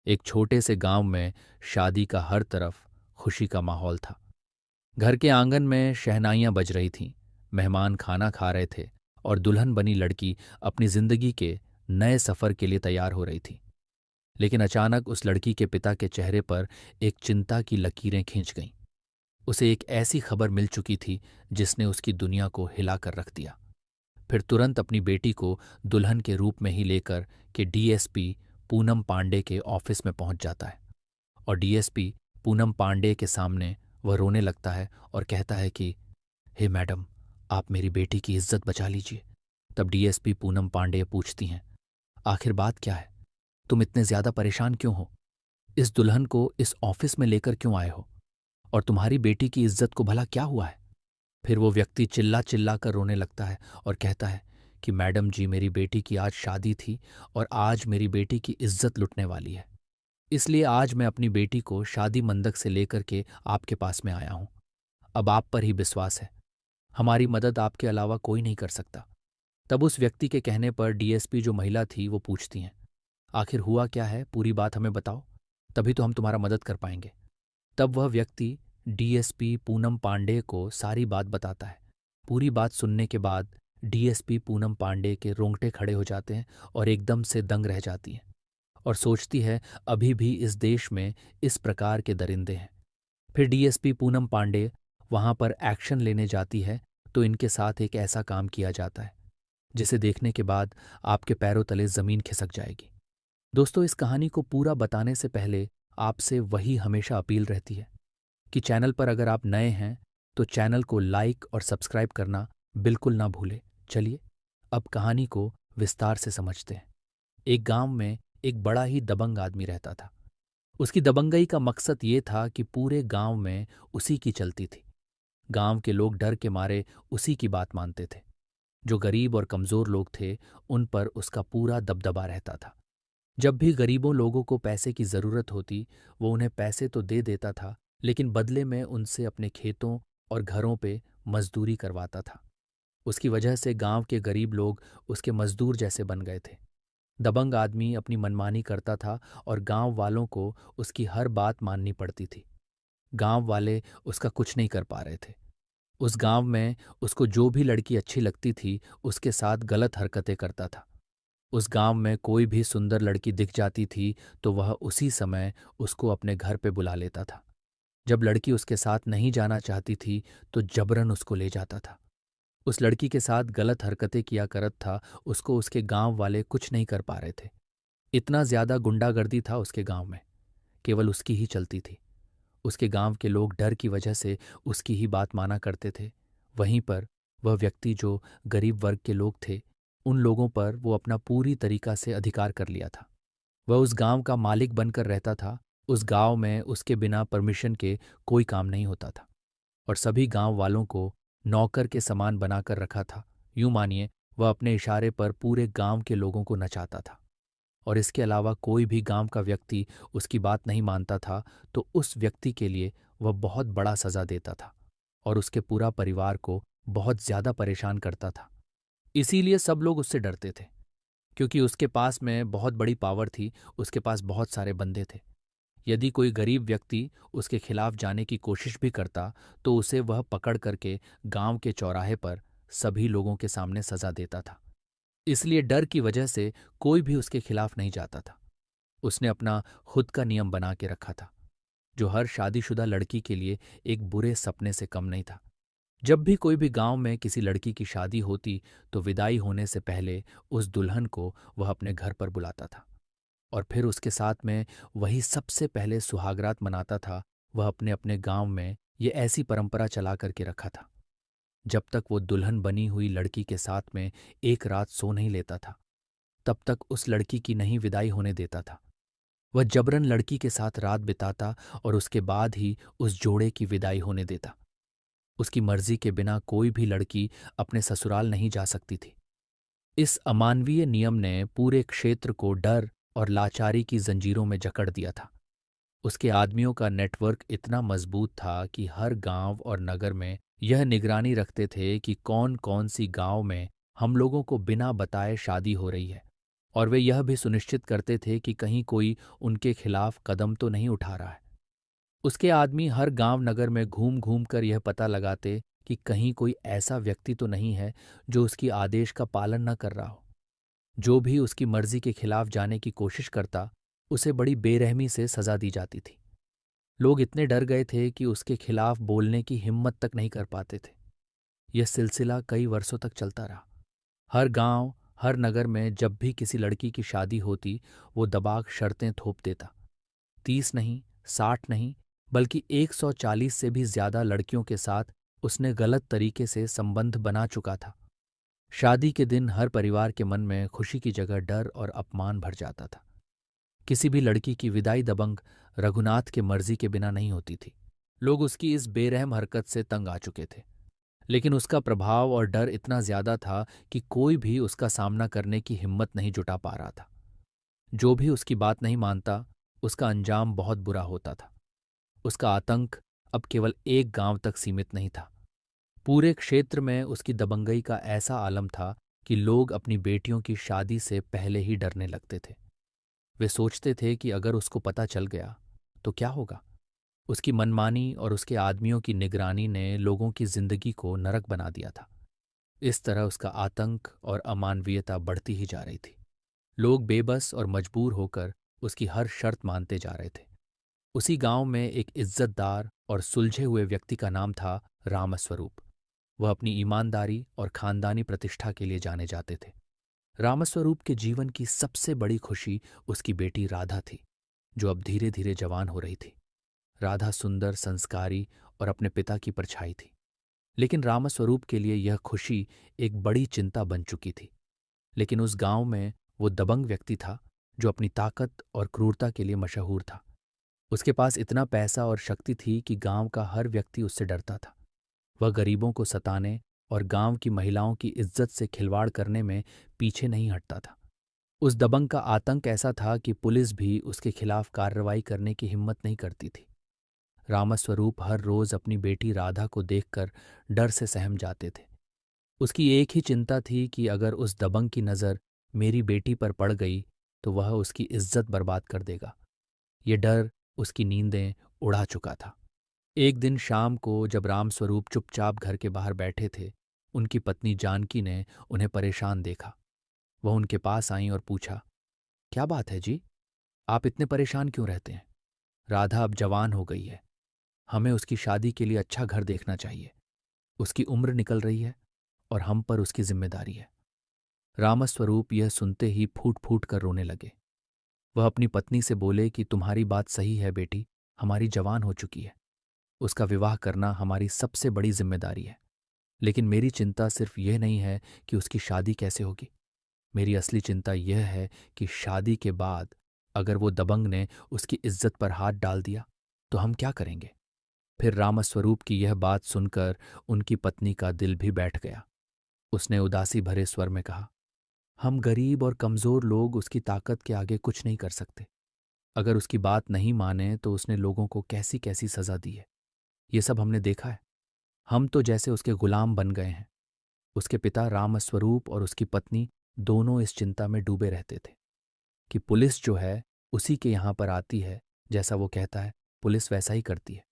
एक छोटे से गांव में शादी का हर तरफ खुशी का माहौल था। घर के आंगन में शहनाइयां बज रही थीं, मेहमान खाना खा रहे थे और दुल्हन बनी लड़की अपनी जिंदगी के नए सफर के लिए तैयार हो रही थी। लेकिन अचानक उस लड़की के पिता के चेहरे पर एक चिंता की लकीरें खींच गईं। उसे एक ऐसी खबर मिल चुकी थी जिसने उसकी दुनिया को हिला कर रख दिया। फिर तुरंत अपनी बेटी को दुल्हन के रूप में ही लेकर के डीएसपी पूनम पांडे के ऑफिस में पहुंच जाता है और डीएसपी पूनम पांडे के सामने वह रोने लगता है और कहता है कि हे मैडम, आप मेरी बेटी की इज्जत बचा लीजिए। तब डीएसपी पूनम पांडे पूछती हैं, आखिर बात क्या है? तुम इतने ज्यादा परेशान क्यों हो? इस दुल्हन को इस ऑफिस में लेकर क्यों आए हो? और तुम्हारी बेटी की इज्जत को भला क्या हुआ है? फिर वो व्यक्ति चिल्ला चिल्ला कर रोने लगता है और कहता है कि मैडम जी, मेरी बेटी की आज शादी थी और आज मेरी बेटी की इज्जत लुटने वाली है। इसलिए आज मैं अपनी बेटी को शादी मंडप से लेकर के आपके पास में आया हूं। अब आप पर ही विश्वास है, हमारी मदद आपके अलावा कोई नहीं कर सकता। तब उस व्यक्ति के कहने पर डीएसपी जो महिला थी वो पूछती हैं, आखिर हुआ क्या है, पूरी बात हमें बताओ, तभी तो हम तुम्हारा मदद कर पाएंगे। तब वह व्यक्ति डीएसपी पूनम पांडे को सारी बात बताता है। पूरी बात सुनने के बाद डीएसपी पूनम पांडे के रोंगटे खड़े हो जाते हैं और एकदम से दंग रह जाती हैं और सोचती है अभी भी इस देश में इस प्रकार के दरिंदे हैं। फिर डीएसपी पूनम पांडे वहां पर एक्शन लेने जाती है तो इनके साथ एक ऐसा काम किया जाता है जिसे देखने के बाद आपके पैरों तले जमीन खिसक जाएगी। दोस्तों, इस कहानी को पूरा बताने से पहले आपसे वही हमेशा अपील रहती है कि चैनल पर अगर आप नए हैं तो चैनल को लाइक और सब्सक्राइब करना बिल्कुल ना भूलें। चलिए अब कहानी को विस्तार से समझते हैं। एक गांव में एक बड़ा ही दबंग आदमी रहता था। उसकी दबंगई का मकसद ये था कि पूरे गांव में उसी की चलती थी। गांव के लोग डर के मारे उसी की बात मानते थे। जो गरीब और कमजोर लोग थे उन पर उसका पूरा दबदबा रहता था। जब भी गरीबों लोगों को पैसे की जरूरत होती वो उन्हें पैसे तो दे देता था, लेकिन बदले में उनसे अपने खेतों और घरों पे मजदूरी करवाता था। उसकी वजह से गांव के गरीब लोग उसके मजदूर जैसे बन गए थे। दबंग आदमी अपनी मनमानी करता था और गांव वालों को उसकी हर बात माननी पड़ती थी। गांव वाले उसका कुछ नहीं कर पा रहे थे। उस गांव में उसको जो भी लड़की अच्छी लगती थी उसके साथ गलत हरकतें करता था। उस गांव में कोई भी सुंदर लड़की दिख जाती थी तो वह उसी समय उसको अपने घर पे बुला लेता था। जब लड़की उसके साथ नहीं जाना चाहती थी तो जबरन उसको ले जाता था। उस लड़की के साथ गलत हरकतें किया करत था, उसको उसके गांव वाले कुछ नहीं कर पा रहे थे। इतना ज्यादा गुंडागर्दी था उसके गांव में, केवल उसकी ही चलती थी। उसके गांव के लोग डर की वजह से उसकी ही बात माना करते थे। वहीं पर वह व्यक्ति जो गरीब वर्ग के लोग थे उन लोगों पर वो अपना पूरी तरीका से अधिकार कर लिया था। वह उस गांव का मालिक बनकर रहता था। उस गांव में उसके बिना परमिशन के कोई काम नहीं होता था और सभी गांव वालों को नौकर के समान बनाकर रखा था। यूं मानिए वह अपने इशारे पर पूरे गांव के लोगों को नचाता था और इसके अलावा कोई भी गांव का व्यक्ति उसकी बात नहीं मानता था तो उस व्यक्ति के लिए वह बहुत बड़ा सजा देता था और उसके पूरा परिवार को बहुत ज्यादा परेशान करता था। इसीलिए सब लोग उससे डरते थे, क्योंकि उसके पास में बहुत बड़ी पावर थी, उसके पास बहुत सारे बंदे थे। यदि कोई गरीब व्यक्ति उसके खिलाफ जाने की कोशिश भी करता तो उसे वह पकड़ करके गांव के चौराहे पर सभी लोगों के सामने सजा देता था। इसलिए डर की वजह से कोई भी उसके खिलाफ नहीं जाता था। उसने अपना खुद का नियम बना के रखा था, जो हर शादीशुदा लड़की के लिए एक बुरे सपने से कम नहीं था। जब भी कोई भी गांव में किसी लड़की की शादी होती तो विदाई होने से पहले उस दुल्हन को वह अपने घर पर बुलाता था और फिर उसके साथ में वही सबसे पहले सुहागरात मनाता था। वह अपने अपने गांव में ये ऐसी परंपरा चला करके रखा था। जब तक वो दुल्हन बनी हुई लड़की के साथ में एक रात सो नहीं लेता था तब तक उस लड़की की नहीं विदाई होने देता था। वह जबरन लड़की के साथ रात बिताता और उसके बाद ही उस जोड़े की विदाई होने देता। उसकी मर्जी के बिना कोई भी लड़की अपने ससुराल नहीं जा सकती थी। इस अमानवीय नियम ने पूरे क्षेत्र को डर और लाचारी की जंजीरों में जकड़ दिया था। उसके आदमियों का नेटवर्क इतना मजबूत था कि हर गांव और नगर में यह निगरानी रखते थे कि कौन कौन सी गांव में हम लोगों को बिना बताए शादी हो रही है और वे यह भी सुनिश्चित करते थे कि कहीं कोई उनके खिलाफ कदम तो नहीं उठा रहा है। उसके आदमी हर गांव नगर में घूम घूम कर यह पता लगाते कि कहीं कोई ऐसा व्यक्ति तो नहीं है जो उसकी आदेश का पालन न कर रहा हो। जो भी उसकी मर्जी के खिलाफ जाने की कोशिश करता, उसे बड़ी बेरहमी से सजा दी जाती थी। लोग इतने डर गए थे कि उसके खिलाफ बोलने की हिम्मत तक नहीं कर पाते थे। यह सिलसिला कई वर्षों तक चलता रहा। हर गांव, हर नगर में जब भी किसी लड़की की शादी होती, वो दबाक शर्तें थोप देता। 30 नहीं, 60 नहीं, बल्कि 140 से भी ज्यादा लड़कियों के साथ उसने गलत तरीके से संबंध बना चुका था। शादी के दिन हर परिवार के मन में खुशी की जगह डर और अपमान भर जाता था। किसी भी लड़की की विदाई दबंग रघुनाथ के मर्जी के बिना नहीं होती थी। लोग उसकी इस बेरहम हरकत से तंग आ चुके थे, लेकिन उसका प्रभाव और डर इतना ज्यादा था कि कोई भी उसका सामना करने की हिम्मत नहीं जुटा पा रहा था। जो भी उसकी बात नहीं मानता, उसका अंजाम बहुत बुरा होता था। उसका आतंक अब केवल एक गांव तक सीमित नहीं था। पूरे क्षेत्र में उसकी दबंगई का ऐसा आलम था कि लोग अपनी बेटियों की शादी से पहले ही डरने लगते थे। वे सोचते थे कि अगर उसको पता चल गया तो क्या होगा। उसकी मनमानी और उसके आदमियों की निगरानी ने लोगों की जिंदगी को नरक बना दिया था। इस तरह उसका आतंक और अमानवीयता बढ़ती ही जा रही थी। लोग बेबस और मजबूर होकर उसकी हर शर्त मानते जा रहे थे। उसी गांव में एक इज्जतदार और सुलझे हुए व्यक्ति का नाम था रामस्वरूप। वह अपनी ईमानदारी और खानदानी प्रतिष्ठा के लिए जाने जाते थे। रामस्वरूप के जीवन की सबसे बड़ी खुशी उसकी बेटी राधा थी, जो अब धीरे धीरे जवान हो रही थी। राधा सुंदर, संस्कारी और अपने पिता की परछाई थी। लेकिन रामस्वरूप के लिए यह खुशी एक बड़ी चिंता बन चुकी थी। लेकिन उस गांव में वो दबंग व्यक्ति था जो अपनी ताकत और क्रूरता के लिए मशहूर था। उसके पास इतना पैसा और शक्ति थी कि गांव का हर व्यक्ति उससे डरता था। वह गरीबों को सताने और गांव की महिलाओं की इज्जत से खिलवाड़ करने में पीछे नहीं हटता था। उस दबंग का आतंक ऐसा था कि पुलिस भी उसके खिलाफ कार्रवाई करने की हिम्मत नहीं करती थी। रामस्वरूप हर रोज अपनी बेटी राधा को देखकर डर से सहम जाते थे। उसकी एक ही चिंता थी कि अगर उस दबंग की नज़र मेरी बेटी पर पड़ गई तो वह उसकी इज्जत बर्बाद कर देगा। ये डर उसकी नींदें उड़ा चुका था। एक दिन शाम को जब रामस्वरूप चुपचाप घर के बाहर बैठे थे, उनकी पत्नी जानकी ने उन्हें परेशान देखा। वह उनके पास आईं और पूछा, क्या बात है जी? आप इतने परेशान क्यों रहते हैं? राधा अब जवान हो गई है। हमें उसकी शादी के लिए अच्छा घर देखना चाहिए। उसकी उम्र निकल रही है और हम पर उसकी जिम्मेदारी है। रामस्वरूप यह सुनते ही फूट फूट कर रोने लगे। वह अपनी पत्नी से बोले कि तुम्हारी बात सही है बेटी, हमारी जवान हो चुकी है। उसका विवाह करना हमारी सबसे बड़ी जिम्मेदारी है। लेकिन मेरी चिंता सिर्फ यह नहीं है कि उसकी शादी कैसे होगी। मेरी असली चिंता यह है कि शादी के बाद अगर वो दबंग ने उसकी इज्जत पर हाथ डाल दिया तो हम क्या करेंगे। फिर रामस्वरूप की यह बात सुनकर उनकी पत्नी का दिल भी बैठ गया। उसने उदासी भरे स्वर में कहा, हम गरीब और कमजोर लोग उसकी ताकत के आगे कुछ नहीं कर सकते। अगर उसकी बात नहीं माने तो उसने लोगों को कैसी कैसी सजा दी है, ये सब हमने देखा है। हम तो जैसे उसके गुलाम बन गए हैं। उसके पिता रामस्वरूप और उसकी पत्नी दोनों इस चिंता में डूबे रहते थे कि पुलिस जो है उसी के यहाँ पर आती है, जैसा वो कहता है पुलिस वैसा ही करती है।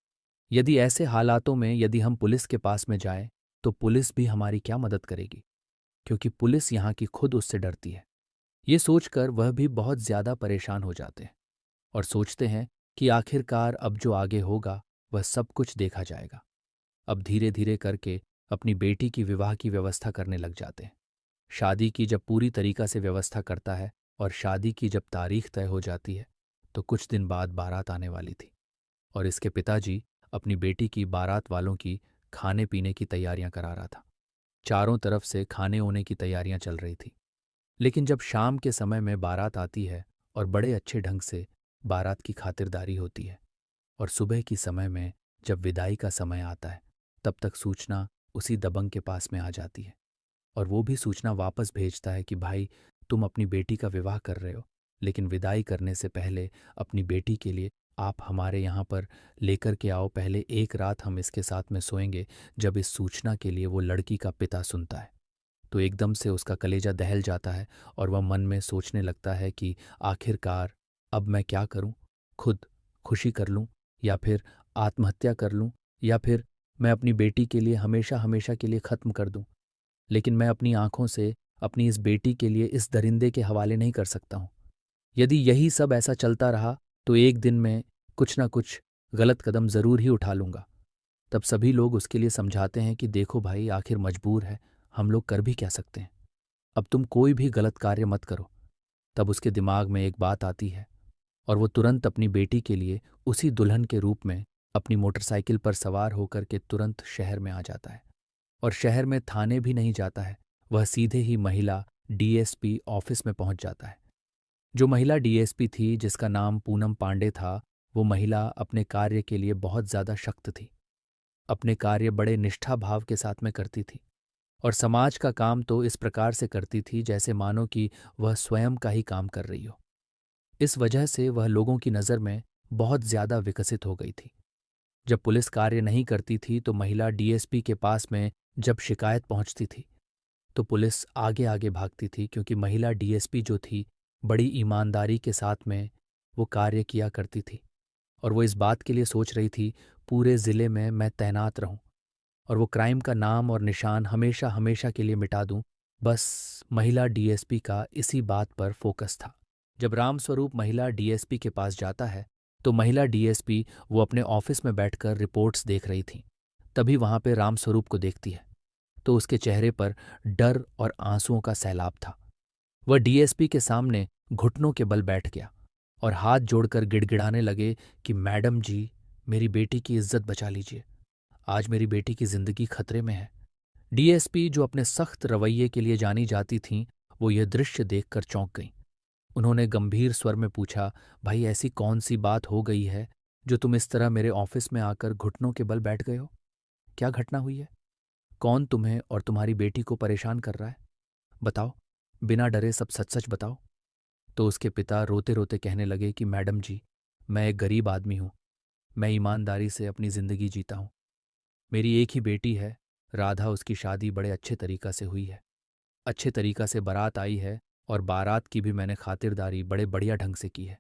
यदि ऐसे हालातों में यदि हम पुलिस के पास में जाएं तो पुलिस भी हमारी क्या मदद करेगी, क्योंकि पुलिस यहाँ की खुद उससे डरती है। ये सोचकर वह भी बहुत ज्यादा परेशान हो जाते हैं और सोचते हैं कि आखिरकार अब जो आगे होगा वह सब कुछ देखा जाएगा। अब धीरे धीरे करके अपनी बेटी की विवाह की व्यवस्था करने लग जाते हैं। शादी की जब पूरी तरीका से व्यवस्था करता है और शादी की जब तारीख तय हो जाती है तो कुछ दिन बाद बारात आने वाली थी और इसके पिताजी अपनी बेटी की बारात वालों की खाने पीने की तैयारियां करा रहा था। चारों तरफ से खाने होने की तैयारियां चल रही थी। लेकिन जब शाम के समय में बारात आती है और बड़े अच्छे ढंग से बारात की खातिरदारी होती है और सुबह की समय में जब विदाई का समय आता है, तब तक सूचना उसी दबंग के पास में आ जाती है और वो भी सूचना वापस भेजता है कि भाई, तुम अपनी बेटी का विवाह कर रहे हो, लेकिन विदाई करने से पहले अपनी बेटी के लिए आप हमारे यहाँ पर लेकर के आओ। पहले एक रात हम इसके साथ में सोएंगे। जब इस सूचना के लिए वो लड़की का पिता सुनता है तो एकदम से उसका कलेजा दहल जाता है और वह मन में सोचने लगता है कि आखिरकार अब मैं क्या करूं? खुद खुशी कर लूं या फिर आत्महत्या कर लूं या फिर मैं अपनी बेटी के लिए हमेशा हमेशा के लिए ख़त्म कर दूं। लेकिन मैं अपनी आंखों से अपनी इस बेटी के लिए इस दरिंदे के हवाले नहीं कर सकता हूं। यदि यही सब ऐसा चलता रहा तो एक दिन मैं कुछ ना कुछ गलत कदम ज़रूर ही उठा लूंगा। तब सभी लोग उसके लिए समझाते हैं कि देखो भाई, आखिर मजबूर है, हम लोग कर भी क्या सकते हैं। अब तुम कोई भी गलत कार्य मत करो। तब उसके दिमाग में एक बात आती है और वो तुरंत अपनी बेटी के लिए उसी दुल्हन के रूप में अपनी मोटरसाइकिल पर सवार होकर के तुरंत शहर में आ जाता है। और शहर में थाने भी नहीं जाता है, वह सीधे ही महिला डीएसपी ऑफिस में पहुंच जाता है। जो महिला डीएसपी थी, जिसका नाम पूनम पांडे था, वो महिला अपने कार्य के लिए बहुत ज्यादा शक्त थी। अपने कार्य बड़े निष्ठा भाव के साथ में करती थी और समाज का काम तो इस प्रकार से करती थी जैसे मानो कि वह स्वयं का ही काम कर रही हो। इस वजह से वह लोगों की नज़र में बहुत ज्यादा विकसित हो गई थी। जब पुलिस कार्य नहीं करती थी तो महिला डीएसपी के पास में जब शिकायत पहुंचती थी तो पुलिस आगे आगे भागती थी, क्योंकि महिला डीएसपी जो थी बड़ी ईमानदारी के साथ में वो कार्य किया करती थी और वो इस बात के लिए सोच रही थी पूरे ज़िले में मैं तैनात रहूं और वो क्राइम का नाम और निशान हमेशा हमेशा के लिए मिटा दूं। बस महिला डीएसपी का इसी बात पर फोकस था। जब रामस्वरूप महिला डीएसपी के पास जाता है तो महिला डीएसपी वो अपने ऑफिस में बैठकर रिपोर्ट्स देख रही थी। तभी वहां पे रामस्वरूप को देखती है तो उसके चेहरे पर डर और आंसुओं का सैलाब था। वह डीएसपी के सामने घुटनों के बल बैठ गया और हाथ जोड़कर गिड़गिड़ाने लगे कि मैडम जी, मेरी बेटी की इज्जत बचा लीजिए। आज मेरी बेटी की जिंदगी खतरे में है। डीएसपी जो अपने सख्त रवैये के लिए जानी जाती थीं, वो यह दृश्य देखकर चौंक गईं। उन्होंने गंभीर स्वर में पूछा, भाई ऐसी कौन सी बात हो गई है जो तुम इस तरह मेरे ऑफिस में आकर घुटनों के बल बैठ गए हो? क्या घटना हुई है? कौन तुम्हें और तुम्हारी बेटी को परेशान कर रहा है? बताओ, बिना डरे सब सच सच बताओ। तो उसके पिता रोते रोते कहने लगे कि मैडम जी, मैं एक गरीब आदमी हूं। मैं ईमानदारी से अपनी जिंदगी जीता हूं। मेरी एक ही बेटी है, राधा। उसकी शादी बड़े अच्छे तरीका से हुई है। अच्छे तरीका से बारात आई है और बारात की भी मैंने खातिरदारी बड़े बढ़िया ढंग से की है।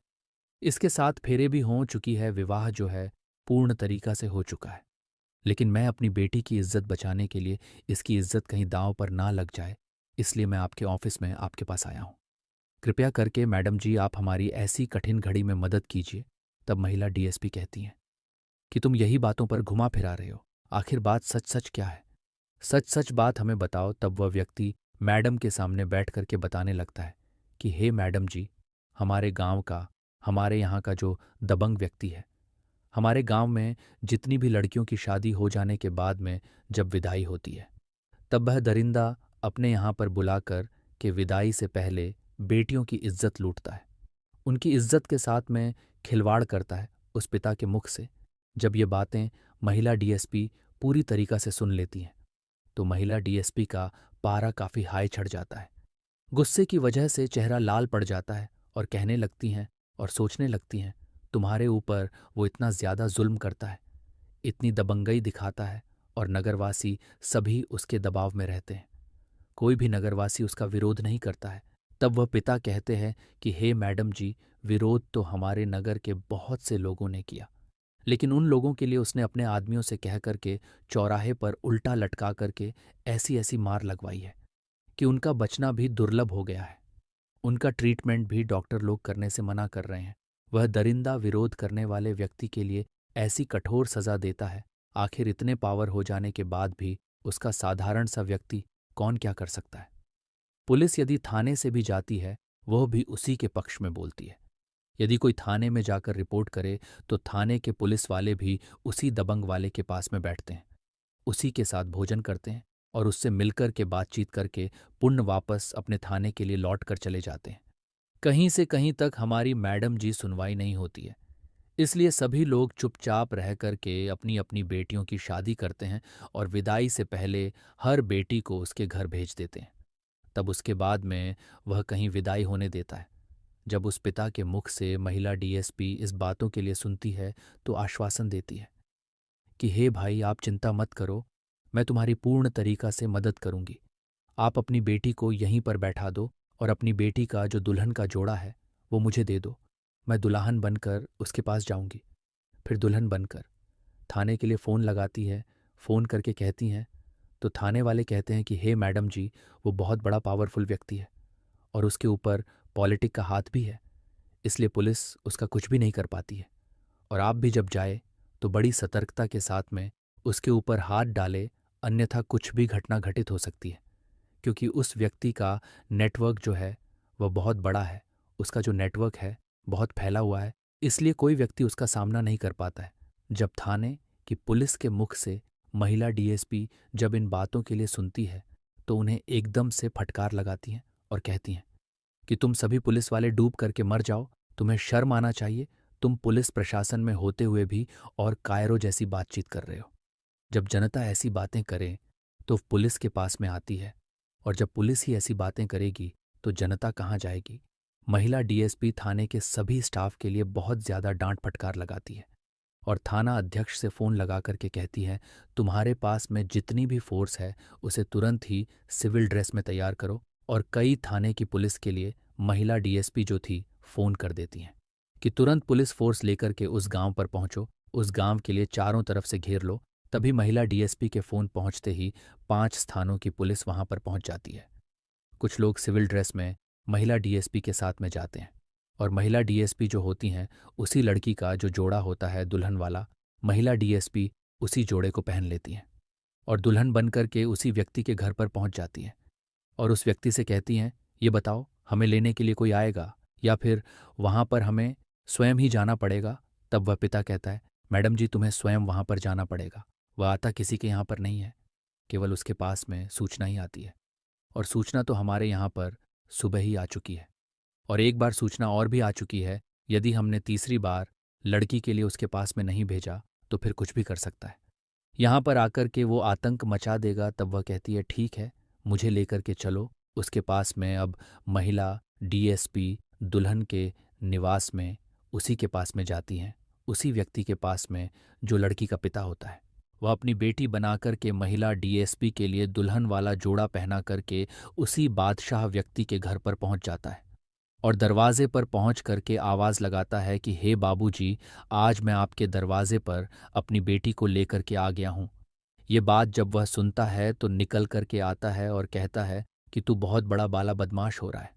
इसके साथ फेरे भी हो चुकी है, विवाह जो है पूर्ण तरीका से हो चुका है। लेकिन मैं अपनी बेटी की इज्जत बचाने के लिए, इसकी इज्जत कहीं दांव पर ना लग जाए, इसलिए मैं आपके ऑफिस में आपके पास आया हूं। कृपया करके मैडम जी, आप हमारी ऐसी कठिन घड़ी में मदद कीजिए। तब महिला डीएसपी कहती हैं कि तुम यही बातों पर घुमा फिरा रहे हो। आखिर बात सच सच क्या है? सच सच बात हमें बताओ। तब वह व्यक्ति मैडम के सामने बैठ करके बताने लगता है कि हे मैडम जी, हमारे गांव का, हमारे यहाँ का जो दबंग व्यक्ति है, हमारे गांव में जितनी भी लड़कियों की शादी हो जाने के बाद में जब विदाई होती है, तब वह दरिंदा अपने यहाँ पर बुलाकर के विदाई से पहले बेटियों की इज्जत लूटता है। उनकी इज्जत के साथ में खिलवाड़ करता है उस पिता के मुख से। जब ये बातें महिला डीएसपी पूरी तरीका से सुन लेती हैं तो महिला डीएसपी का पारा काफी हाई चढ़ जाता है। गुस्से की वजह से चेहरा लाल पड़ जाता है और कहने लगती हैं और सोचने लगती हैं, तुम्हारे ऊपर वो इतना ज्यादा जुल्म करता है, इतनी दबंगई दिखाता है और नगरवासी सभी उसके दबाव में रहते हैं। कोई भी नगरवासी उसका विरोध नहीं करता है। तब वह पिता कहते हैं कि हे मैडम जी, विरोध तो हमारे नगर के बहुत से लोगों ने किया, लेकिन उन लोगों के लिए उसने अपने आदमियों से कह करके चौराहे पर उल्टा लटका करके ऐसी ऐसी मार लगवाई है कि उनका बचना भी दुर्लभ हो गया है। उनका ट्रीटमेंट भी डॉक्टर लोग करने से मना कर रहे हैं। वह दरिंदा विरोध करने वाले व्यक्ति के लिए ऐसी कठोर सजा देता है। आखिर इतने पावर हो जाने के बाद भी उसका साधारण सा व्यक्ति कौन क्या कर सकता है? पुलिस यदि थाने से भी जाती है, वह भी उसी के पक्ष में बोलती है। यदि कोई थाने में जाकर रिपोर्ट करे तो थाने के पुलिस वाले भी उसी दबंग वाले के पास में बैठते हैं, उसी के साथ भोजन करते हैं और उससे मिलकर के बातचीत करके पुण्य वापस अपने थाने के लिए लौट कर चले जाते हैं। कहीं से कहीं तक हमारी मैडम जी सुनवाई नहीं होती है, इसलिए सभी लोग चुपचाप रह करके अपनी अपनी बेटियों की शादी करते हैं और विदाई से पहले हर बेटी को उसके घर भेज देते हैं। तब उसके बाद में वह कहीं विदाई होने देता है। जब उस पिता के मुख से महिला डीएसपी इस बातों के लिए सुनती है तो आश्वासन देती है कि हे भाई, आप चिंता मत करो, मैं तुम्हारी पूर्ण तरीका से मदद करूंगी। आप अपनी बेटी को यहीं पर बैठा दो और अपनी बेटी का जो दुल्हन का जोड़ा है वो मुझे दे दो। मैं दुल्हन बनकर उसके पास जाऊंगी। फिर दुल्हन बनकर थाने के लिए फ़ोन लगाती है। फ़ोन करके कहती हैं तो थाने वाले कहते हैं कि हे मैडम जी, वो बहुत बड़ा पावरफुल व्यक्ति है और उसके ऊपर पॉलिटिक का हाथ भी है, इसलिए पुलिस उसका कुछ भी नहीं कर पाती है। और आप भी जब जाए तो बड़ी सतर्कता के साथ में उसके ऊपर हाथ डाले, अन्यथा कुछ भी घटना घटित हो सकती है। क्योंकि उस व्यक्ति का नेटवर्क जो है वह बहुत बड़ा है, उसका जो नेटवर्क है बहुत फैला हुआ है, इसलिए कोई व्यक्ति उसका सामना नहीं कर पाता है। जब थाने की पुलिस के मुख से महिला डीएसपी जब इन बातों के लिए सुनती है तो उन्हें एकदम से फटकार लगाती हैं और कहती हैं कि तुम सभी पुलिस वाले डूब करके मर जाओ, तुम्हें शर्म आना चाहिए, तुम पुलिस प्रशासन में होते हुए भी और कायरों जैसी बातचीत कर रहे हो। जब जनता ऐसी बातें करे तो पुलिस के पास में आती है, और जब पुलिस ही ऐसी बातें करेगी तो जनता कहाँ जाएगी। महिला डीएसपी थाने के सभी स्टाफ के लिए बहुत ज्यादा डांट फटकार लगाती है और थाना अध्यक्ष से फोन लगा करके कहती है तुम्हारे पास में जितनी भी फोर्स है उसे तुरंत ही सिविल ड्रेस में तैयार करो। और कई थाने की पुलिस के लिए महिला डीएसपी जो थी फोन कर देती हैं कि तुरंत पुलिस फोर्स लेकर के उस गांव पर पहुंचो, उस गांव के लिए चारों तरफ से घेर लो। तभी महिला डीएसपी के फोन पहुंचते ही 5 स्थानों की पुलिस वहां पर पहुंच जाती है। कुछ लोग सिविल ड्रेस में महिला डीएसपी के साथ में जाते हैं और महिला डीएसपी जो होती हैं उसी लड़की का जो जोड़ा होता है दुल्हन वाला, महिला डीएसपी उसी जोड़े को पहन लेती हैं और दुल्हन बन कर के उसी व्यक्ति के घर पर पहुंच जाती हैं और उस व्यक्ति से कहती हैं ये बताओ हमें लेने के लिए कोई आएगा या फिर वहां पर हमें स्वयं ही जाना पड़ेगा। तब वह पिता कहता है मैडम जी, तुम्हें स्वयं वहां पर जाना पड़ेगा, वह आता किसी के यहाँ पर नहीं है, केवल उसके पास में सूचना ही आती है और सूचना तो हमारे यहाँ पर सुबह ही आ चुकी है और एक बार सूचना और भी आ चुकी है। यदि हमने तीसरी बार लड़की के लिए उसके पास में नहीं भेजा तो फिर कुछ भी कर सकता है, यहाँ पर आकर के वो आतंक मचा देगा। तब वह कहती है ठीक है, मुझे लेकर के चलो उसके पास में। अब महिला डीएसपी दुल्हन के निवास में उसी के पास में जाती हैं, उसी व्यक्ति के पास में जो लड़की का पिता होता है। वह अपनी बेटी बनाकर के महिला डीएसपी के लिए दुल्हन वाला जोड़ा पहना करके उसी बादशाह व्यक्ति के घर पर पहुंच जाता है और दरवाजे पर पहुंच करके आवाज लगाता है कि हे बाबूजी, आज मैं आपके दरवाजे पर अपनी बेटी को लेकर के आ गया हूं। ये बात जब वह सुनता है तो निकल करके आता है और कहता है कि तू बहुत बड़ा बाला बदमाश हो रहा है।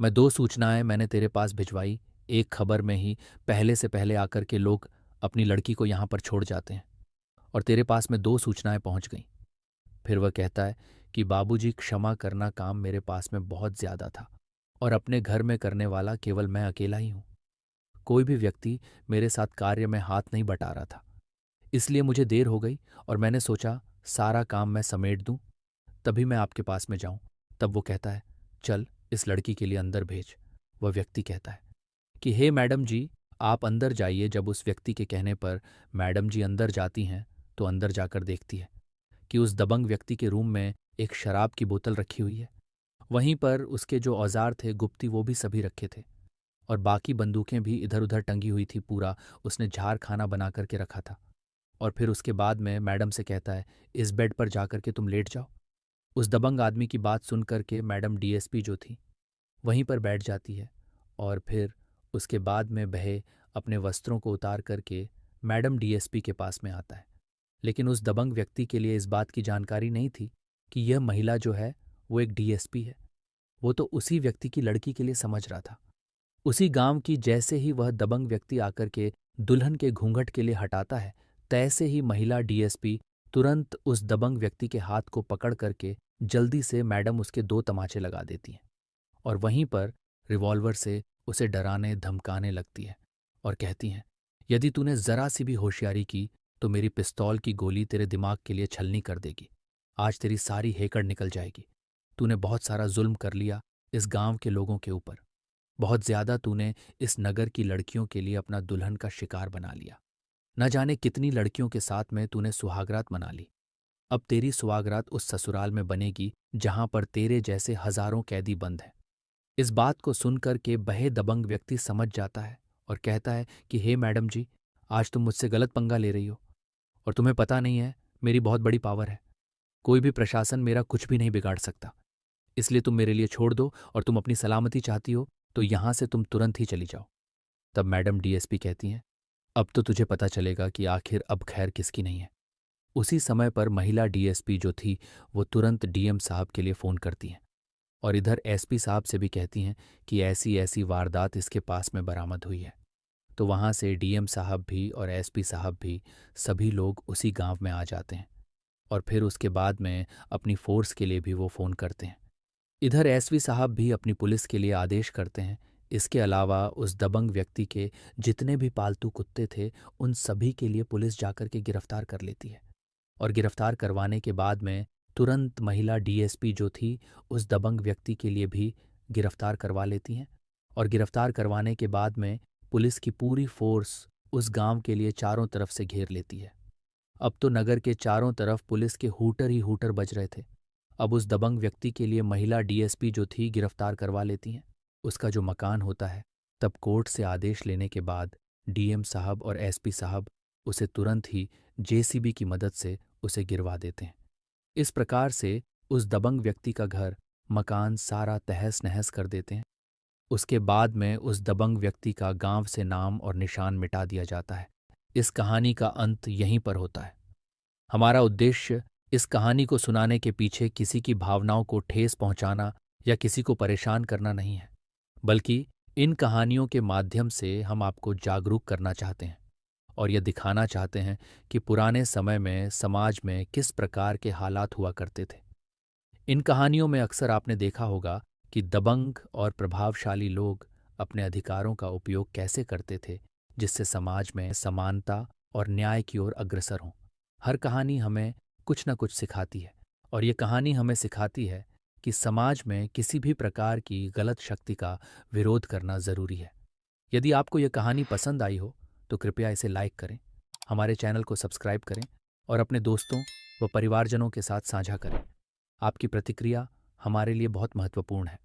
मैं 2 सूचनाएं मैंने तेरे पास भिजवाई, एक खबर में ही पहले से पहले आकर के लोग अपनी लड़की को यहां पर छोड़ जाते हैं और तेरे पास में 2 सूचनाएं पहुंच गईं। फिर वह कहता है कि बाबूजी, क्षमा करना, काम मेरे पास में बहुत ज्यादा था और अपने घर में करने वाला केवल मैं अकेला ही हूं। कोई भी व्यक्ति मेरे साथ कार्य में हाथ नहीं बटा रहा था, इसलिए मुझे देर हो गई और मैंने सोचा सारा काम मैं समेट दूं, तभी मैं आपके पास में जाऊं। तब वो कहता है चल इस लड़की के लिए अंदर भेज। वह व्यक्ति कहता है कि हे मैडम जी, आप अंदर जाइए। जब उस व्यक्ति के कहने पर मैडम जी अंदर जाती हैं तो अंदर जाकर देखती है कि उस दबंग व्यक्ति के रूम में एक शराब की बोतल रखी हुई है। वहीं पर उसके जो औजार थे गुप्ती, वो भी सभी रखे थे और बाकी बंदूकें भी इधर उधर टंगी हुई थी। पूरा उसने झाड़ खाना बना करके रखा था। और फिर उसके बाद में मैडम से कहता है इस बेड पर जाकर के तुम लेट जाओ। उस दबंग आदमी की बात सुन करके मैडम डीएसपी जो थी वहीं पर बैठ जाती है और फिर उसके बाद में बहे अपने वस्त्रों को उतार करके मैडम डीएसपी के पास में आता है। लेकिन उस दबंग व्यक्ति के लिए इस बात की जानकारी नहीं थी कि यह महिला जो है वो एक डीएसपी है। वो तो उसी व्यक्ति की लड़की के लिए समझ रहा था। उसी गांव की जैसे ही वह दबंग व्यक्ति आकर के दुल्हन के घूंघट के लिए हटाता है, तैसे ही महिला डीएसपी तुरंत उस दबंग व्यक्ति के हाथ को पकड़ करके जल्दी से मैडम उसके 2 तमाचे लगा देती हैं और वहीं पर रिवॉल्वर से उसे डराने धमकाने लगती है और कहती हैं यदि तूने जरा सी भी होशियारी की तो मेरी पिस्तौल की गोली तेरे दिमाग के लिए छलनी कर देगी। आज तेरी सारी हेकड़ निकल जाएगी। तूने बहुत सारा जुल्म कर लिया इस गांव के लोगों के ऊपर। बहुत ज्यादा तूने इस नगर की लड़कियों के लिए अपना दुल्हन का शिकार बना लिया। न जाने कितनी लड़कियों के साथ में तूने सुहागरात मना ली। अब तेरी सुहागरात उस ससुराल में बनेगी जहां पर तेरे जैसे हजारों कैदी बंद हैं। इस बात को सुनकर के बहे दबंग व्यक्ति समझ जाता है और कहता है कि हे मैडम जी, आज तुम मुझसे गलत पंगा ले रही हो और तुम्हें पता नहीं है मेरी बहुत बड़ी पावर है। कोई भी प्रशासन मेरा कुछ भी नहीं बिगाड़ सकता। इसलिए तुम मेरे लिए छोड़ दो, और तुम अपनी सलामती चाहती हो तो यहां से तुम तुरंत ही चली जाओ। तब मैडम डीएसपी कहती हैं, अब तो तुझे पता चलेगा कि आखिर अब खैर किसकी नहीं है। उसी समय पर महिला डीएसपी जो थी वो तुरंत डीएम साहब के लिए फ़ोन करती हैं, और इधर एसपी साहब से भी कहती हैं कि ऐसी ऐसी वारदात इसके पास में बरामद हुई है। तो वहाँ से डीएम साहब भी और एसपी साहब भी, सभी लोग उसी गांव में आ जाते हैं, और फिर उसके बाद में अपनी फोर्स के लिए भी वो फ़ोन करते हैं। इधर एसपी साहब भी अपनी पुलिस के लिए आदेश करते हैं। इसके अलावा उस दबंग व्यक्ति के जितने भी पालतू कुत्ते थे उन सभी के लिए पुलिस जाकर के गिरफ्तार कर लेती है, और गिरफ्तार करवाने के बाद में तुरंत महिला डीएसपी जो थी उस दबंग व्यक्ति के लिए भी गिरफ्तार करवा लेती हैं, और गिरफ्तार करवाने के बाद में पुलिस की पूरी फोर्स उस गांव के लिए चारों तरफ से घेर लेती है। अब तो नगर के चारों तरफ पुलिस के हूटर ही हूटर बज रहे थे। अब उस दबंग व्यक्ति के लिए महिला डीएसपी जो थी गिरफ्तार करवा लेती हैं। उसका जो मकान होता है, तब कोर्ट से आदेश लेने के बाद डीएम साहब और एसपी साहब उसे तुरंत ही जेसीबी की मदद से उसे गिरवा देते हैं। इस प्रकार से उस दबंग व्यक्ति का घर, मकान सारा तहस नहस कर देते हैं। उसके बाद में उस दबंग व्यक्ति का गांव से नाम और निशान मिटा दिया जाता है। इस कहानी का अंत यहीं पर होता है। हमारा उद्देश्य इस कहानी को सुनाने के पीछे किसी की भावनाओं को ठेस पहुंचाना या किसी को परेशान करना नहीं है, बल्कि इन कहानियों के माध्यम से हम आपको जागरूक करना चाहते हैं और यह दिखाना चाहते हैं कि पुराने समय में समाज में किस प्रकार के हालात हुआ करते थे। इन कहानियों में अक्सर आपने देखा होगा कि दबंग और प्रभावशाली लोग अपने अधिकारों का उपयोग कैसे करते थे, जिससे समाज में समानता और न्याय की ओर अग्रसर हों। हर कहानी हमें कुछ न कुछ सिखाती है, और ये कहानी हमें सिखाती है कि समाज में किसी भी प्रकार की गलत शक्ति का विरोध करना जरूरी है। यदि आपको यह कहानी पसंद आई हो तो कृपया इसे लाइक करें, हमारे चैनल को सब्सक्राइब करें और अपने दोस्तों व परिवारजनों के साथ साझा करें। आपकी प्रतिक्रिया हमारे लिए बहुत महत्वपूर्ण है।